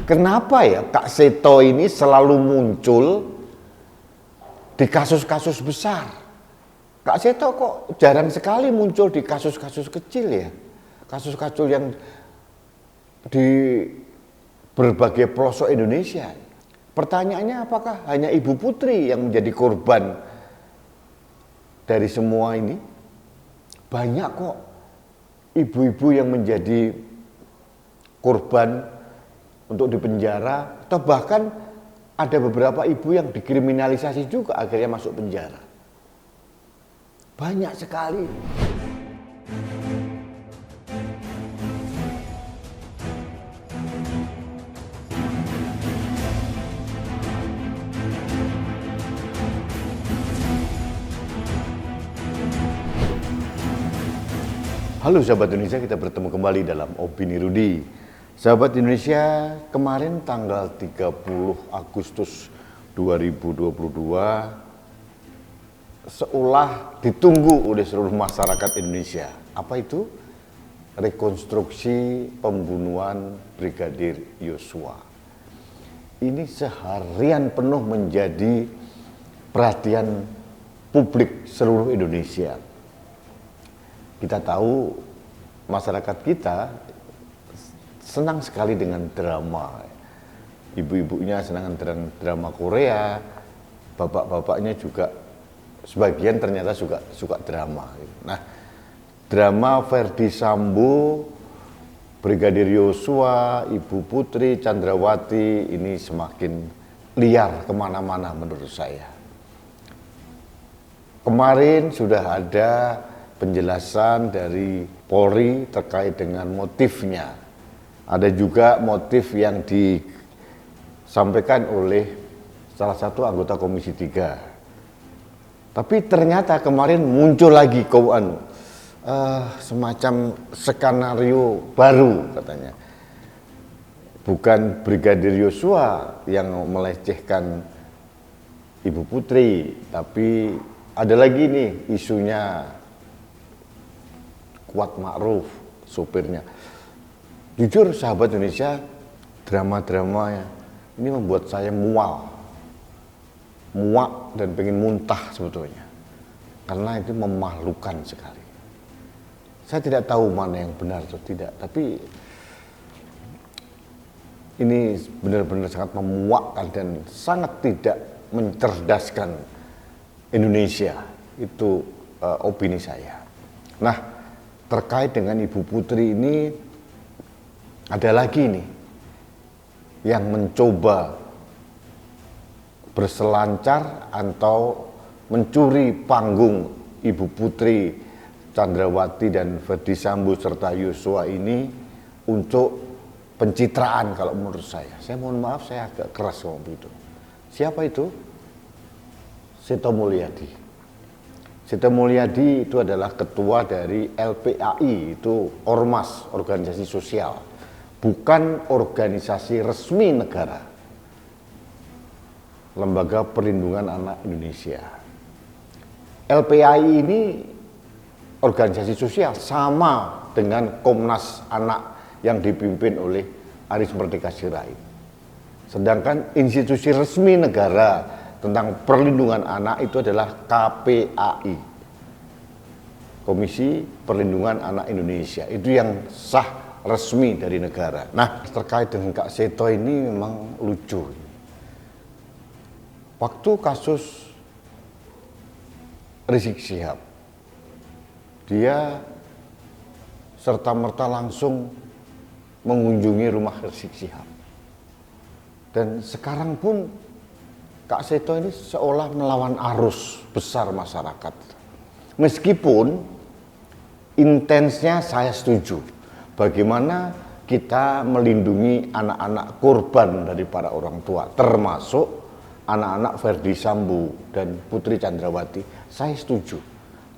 Kenapa ya Kak Seto ini selalu muncul di kasus-kasus besar? Kak Seto kok jarang sekali muncul di kasus-kasus kecil ya? Kasus-kasus yang di berbagai pelosok Indonesia. Pertanyaannya, apakah hanya Ibu Putri yang menjadi korban dari semua ini? Banyak kok ibu-ibu yang menjadi korban untuk dipenjara, atau bahkan ada beberapa ibu yang dikriminalisasi juga akhirnya masuk penjara. Banyak sekali. Halo sahabat Indonesia, kita bertemu kembali dalam Opini Rudi. Sahabat Indonesia, kemarin tanggal 30 Agustus 2022 seolah ditunggu oleh seluruh masyarakat Indonesia. Apa itu? Rekonstruksi pembunuhan Brigadir Yosua. Ini seharian penuh menjadi perhatian publik seluruh Indonesia. Kita tahu masyarakat kita senang sekali dengan drama. Ibu-ibunya senang dengan drama Korea, bapak-bapaknya juga sebagian ternyata suka drama. Nah, drama Ferdy Sambo, Brigadir Yosua, Ibu Putri Chandrawati ini semakin liar kemana-mana menurut saya. Kemarin sudah ada penjelasan dari Polri terkait dengan motifnya. Ada juga motif yang disampaikan oleh salah satu anggota Komisi 3. Tapi ternyata kemarin muncul lagi semacam skenario baru katanya. Bukan Brigadir Yosua yang melecehkan Ibu Putri, tapi ada lagi nih isunya Kuat Ma'ruf, sopirnya. Jujur sahabat Indonesia, drama-dramanya ini membuat saya muak dan pengen muntah sebetulnya. Karena itu memalukan sekali. Saya tidak tahu mana yang benar atau tidak, tapi ini benar-benar sangat memuakkan dan sangat tidak mencerdaskan Indonesia. Itu opini saya. Nah, terkait dengan Ibu Putri ini ada lagi nih yang mencoba berselancar atau mencuri panggung Ibu Putri Chandrawati dan Ferdy Sambo serta Yosua ini untuk pencitraan kalau menurut saya. Saya mohon maaf, saya agak keras ngomong begitu. Siapa itu? Seto Mulyadi. Seto Mulyadi itu adalah ketua dari LPAI, itu ormas, organisasi sosial, bukan organisasi resmi negara, Lembaga Perlindungan Anak Indonesia. LPAI ini organisasi sosial sama dengan Komnas Anak yang dipimpin oleh Aris Merdeka Sirait. Sedangkan institusi resmi negara tentang perlindungan anak itu adalah KPAI, Komisi Perlindungan Anak Indonesia. Itu yang sah resmi dari negara. Nah, terkait dengan Kak Seto ini memang lucu. Waktu kasus Rizik Syihab, dia serta-merta langsung mengunjungi rumah Rizik Syihab. Dan sekarang pun Kak Seto ini seolah melawan arus besar masyarakat. Meskipun intensnya saya setuju. Bagaimana kita melindungi anak-anak korban dari para orang tua, termasuk anak-anak Ferdy Sambo dan Putri Chandrawati. Saya setuju.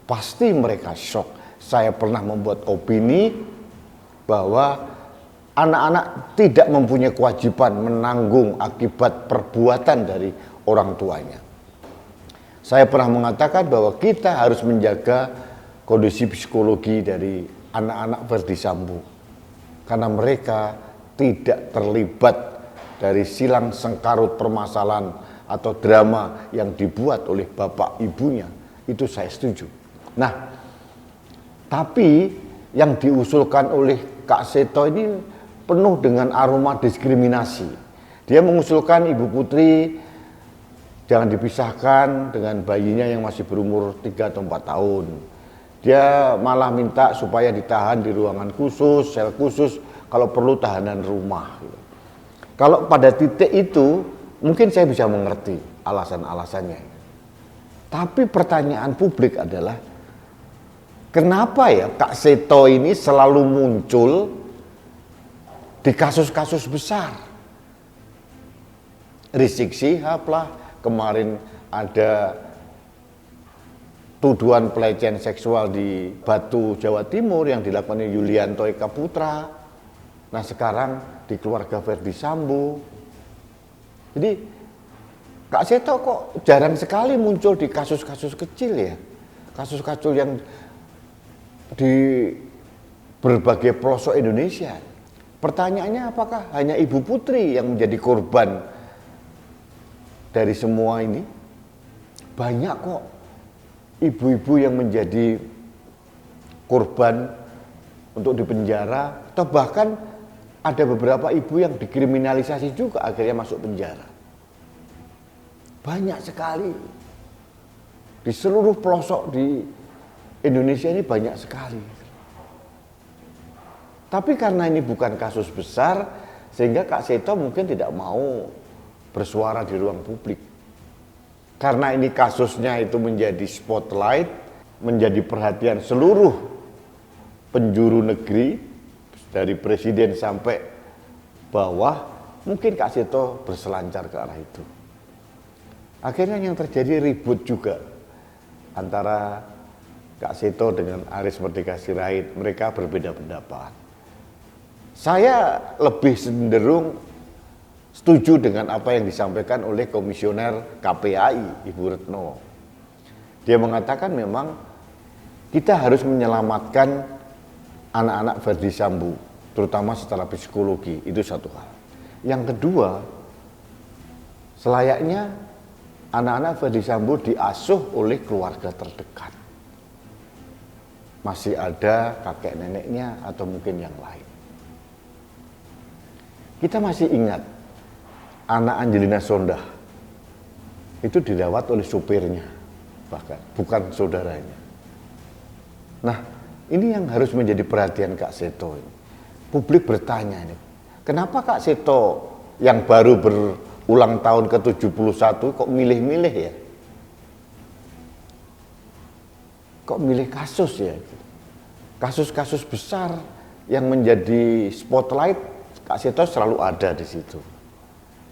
Pasti mereka shock. Saya pernah membuat opini bahwa anak-anak tidak mempunyai kewajiban menanggung akibat perbuatan dari orang tuanya. Saya pernah mengatakan bahwa kita harus menjaga kondisi psikologi dari anak-anak Ferdy Sambo karena mereka tidak terlibat dari silang sengkarut permasalahan atau drama yang dibuat oleh bapak ibunya, itu saya setuju. Nah, tapi yang diusulkan oleh Kak Seto ini penuh dengan aroma diskriminasi. Dia mengusulkan Ibu Putri jangan dipisahkan dengan bayinya yang masih berumur 3 atau 4 tahun. Dia malah minta supaya ditahan di ruangan khusus, sel khusus, kalau perlu tahanan rumah. Kalau pada titik itu, mungkin saya bisa mengerti alasan-alasannya. Tapi pertanyaan publik adalah, kenapa ya Kak Seto ini selalu muncul di kasus-kasus besar? Rizik Syihab lah, kemarin ada tuduhan pelecehan seksual di Batu, Jawa Timur yang dilakukan Yulianto Eka Putra. Nah sekarang di keluarga Verdi Sambo. Jadi Kak Seto kok jarang sekali muncul di kasus-kasus kecil ya. Kasus-kasus yang di berbagai pelosok Indonesia. Pertanyaannya apakah hanya Ibu Putri yang menjadi korban dari semua ini? Banyak kok ibu-ibu yang menjadi korban untuk dipenjara, atau bahkan ada beberapa ibu yang dikriminalisasi juga akhirnya masuk penjara. Banyak sekali. Di seluruh pelosok di Indonesia ini banyak sekali. Tapi karena ini bukan kasus besar, sehingga Kak Seto mungkin tidak mau bersuara di ruang publik. Karena ini kasusnya itu menjadi spotlight, menjadi perhatian seluruh penjuru negeri, dari presiden sampai bawah, mungkin Kak Seto berselancar ke arah itu. Akhirnya yang terjadi ribut juga antara Kak Seto dengan Aris Merdeka Sirait, mereka berbeda pendapat. Saya lebih cenderung setuju dengan apa yang disampaikan oleh Komisioner KPAI, Ibu Retno. Dia mengatakan memang kita harus menyelamatkan anak-anak Verdi Sambo, terutama secara psikologi, itu satu hal. Yang kedua, selayaknya anak-anak Verdi Sambo diasuh oleh keluarga terdekat. Masih ada kakek neneknya atau mungkin yang lain. Kita masih ingat anak Angelina Sondakh itu dirawat oleh supirnya, bahkan bukan saudaranya. Nah, ini yang harus menjadi perhatian Kak Seto ini. Publik bertanya ini, kenapa Kak Seto yang baru berulang tahun ke-71 kok milih-milih ya? Kok milih kasus ya? Kasus-kasus besar yang menjadi spotlight, Kak Seto selalu ada di situ.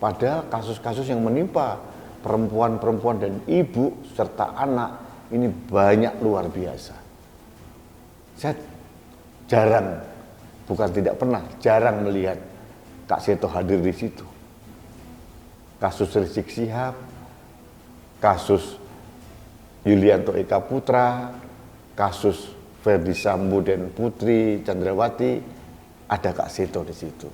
Padahal kasus-kasus yang menimpa perempuan-perempuan dan ibu serta anak ini banyak, luar biasa. Saya jarang, bukan tidak pernah, jarang melihat Kak Seto hadir di situ. Kasus Rizik Syihab, kasus Yulianto Eka Putra, kasus Verdi Sambo dan Putri Candrawati, ada Kak Seto di situ.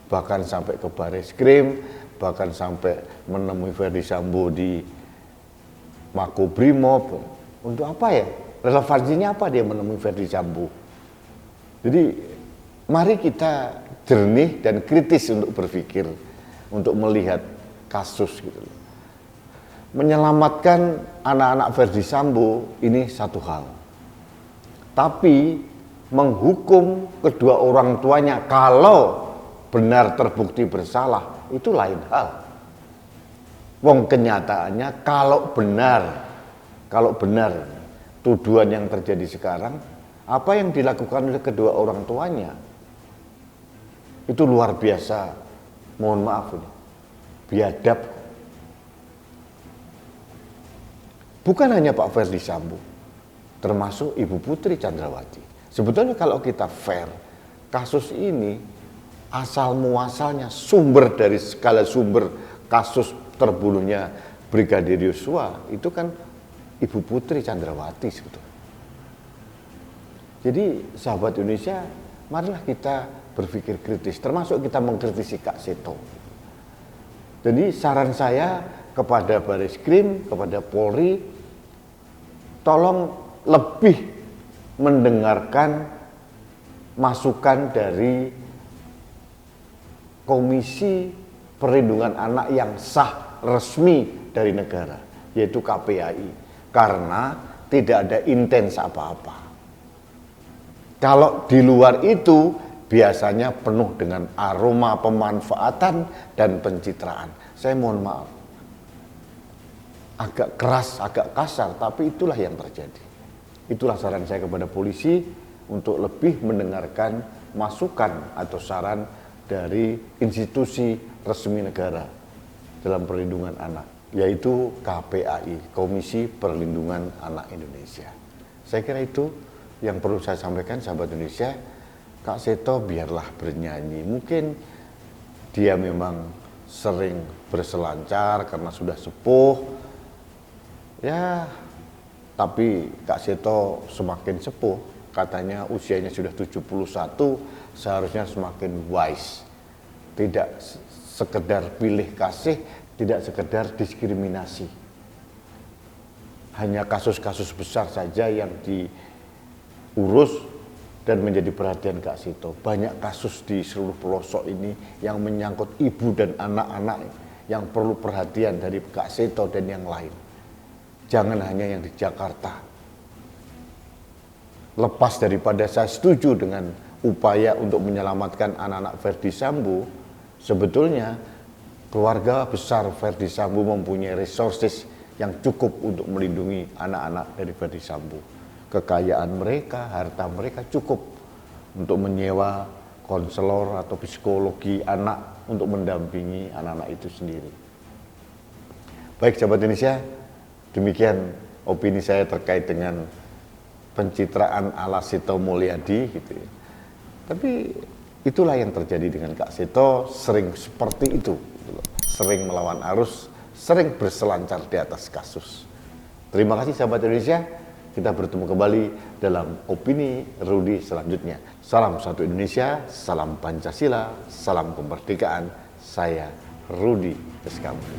Bahkan sampai ke Bareskrim, bahkan sampai menemui Verdi Sambo di Makobrimob. Untuk apa ya? Relevansinya apa dia menemui Verdi Sambo? Jadi mari kita jernih dan kritis untuk berpikir, untuk melihat kasus gitu. Menyelamatkan anak-anak Verdi Sambo ini satu hal. Tapi menghukum kedua orang tuanya kalau benar terbukti bersalah, itu lain hal. Wong kenyataannya kalau benar tuduhan yang terjadi sekarang, apa yang dilakukan oleh kedua orang tuanya itu luar biasa. Mohon maaf ini, biadab. Bukan hanya Pak Verdi Sambo, termasuk Ibu Putri Candrawati. Sebetulnya kalau kita fair, kasus ini asal muasalnya, sumber dari segala sumber kasus terbunuhnya Brigadir Yosua itu kan Ibu Putri Candrawati sebetulnya. Jadi sahabat Indonesia, marilah kita berpikir kritis, termasuk kita mengkritisi Kak Seto. Jadi saran saya kepada Baris-Krim, kepada Polri, tolong lebih mendengarkan masukan dari Komisi Perlindungan Anak yang sah resmi dari negara, yaitu KPAI, karena tidak ada intens apa-apa. Kalau di luar itu biasanya penuh dengan aroma pemanfaatan dan pencitraan. Saya mohon maaf, agak keras, agak kasar, tapi itulah yang terjadi. Itulah saran saya kepada polisi untuk lebih mendengarkan masukan atau saran dari institusi resmi negara dalam perlindungan anak, yaitu KPAI, Komisi Perlindungan Anak Indonesia. Saya kira itu yang perlu saya sampaikan, sahabat Indonesia. Kak Seto biarlah bernyanyi, mungkin dia memang sering berselancar karena sudah sepuh, ya, tapi Kak Seto semakin sepuh, katanya usianya sudah 71, seharusnya semakin wise. Tidak sekedar pilih kasih, tidak sekedar diskriminasi. Hanya kasus-kasus besar saja yang diurus dan menjadi perhatian Kak Seto. Banyak kasus di seluruh pelosok ini yang menyangkut ibu dan anak-anak yang perlu perhatian dari Kak Seto dan yang lain. Jangan hanya yang di Jakarta. Lepas daripada saya setuju dengan upaya untuk menyelamatkan anak-anak Verdi Sambo, sebetulnya keluarga besar Verdi Sambo mempunyai resources yang cukup untuk melindungi anak-anak dari Verdi Sambo. Kekayaan mereka, harta mereka cukup untuk menyewa konselor atau psikologi anak untuk mendampingi anak-anak itu sendiri. Baik sahabat Indonesia, demikian opini saya terkait dengan pencitraan ala Seto Mulyadi gitu ya. Tapi itulah yang terjadi dengan Kak Seto, sering seperti itu gitu loh. Sering melawan arus, sering berselancar di atas kasus. Terima kasih sahabat Indonesia. Kita bertemu kembali dalam opini Rudy selanjutnya. Salam satu Indonesia, salam Pancasila, salam kemerdekaan. Saya Rudy Skamsi.